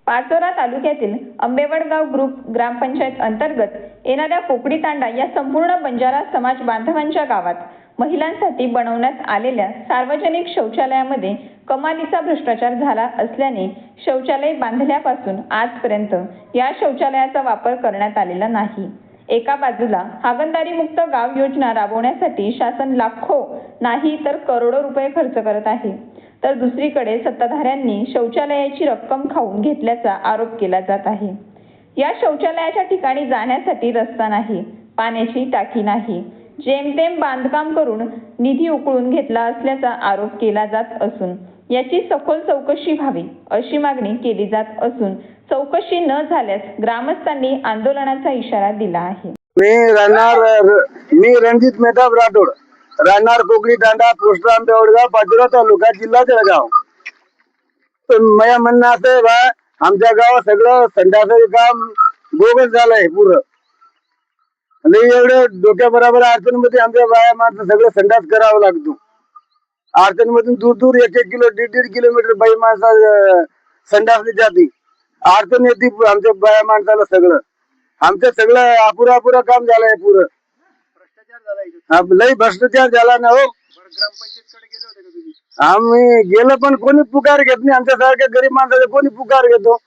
पाचोरा तालुक्यातील आंबेवडगाव ग्रुप ग्रामपंचायत अंतर्गत येणाऱ्या पोकडी तांडा या संपूर्ण बंजारा समाज बांधवांच्या गावात महिलांसाठी बनवण्यात आलेल्या सार्वजनिक शौचालयामध्ये कमालीचा भ्रष्टाचार झाला असल्याने शौचालय बांधल्यापासून आजपर्यंत या शौचालयाचा वापर करण्यात आलेला नाही। एका बाजूला हागणदारी मुक्त गाव योजना राबवण्यासाठी शासन लाखो नाही तर करोडो रुपये खर्च करत आहे, तर दुसरीकडे सत्ताधाऱ्यांनी शौचालयाची रक्कम खाऊन घेतल्याचा आरोप केला जात आहे। या शौचालयाच्या ठिकाणी जाण्यासाठी रस्ता नाही, पाण्याची टाकी नाही, जेमतेम बांधकाम करून निधी उकळून घेतला असल्याचा आरोप केला जात असून याची सखोल चौकशी व्हावी अशी मागणी केली जात असून चौकशी न झाल्यास ग्रामस्थांनी आंदोलनाचा इशारा दिला आहे। मी रणजित मेहता राठोड, राहणार पोकडी तांडा, पोस्ट आंबेवडगाव, पाचोरा तालुका, जिल्हा जळगाव। माझं म्हणणं असं आहे बा, आमच्या गावात सगळं संडासाचं काम बोगस झालंय पुरं। आणि एवढं डोक्या बरोबर अडचणमध्ये आमच्या बाया माणसं सगळं संडास करावं लागतो। अडचणमधून दूर दूर 1-1 किलो 1.5 किलोमीटर बाई माणसं संडासली जाते। अडचण येते आमच्या बाया माणसाला सगळं। आमचं सगळं अपुरा काम झालंय पुरं। लई भ्रष्टाचार झाला ना हो। आम्ही गेलो पण कोणी पुकार घेत नाही, आमच्यासारख्या गरीब माणसाला कोणी पुकार घेतो।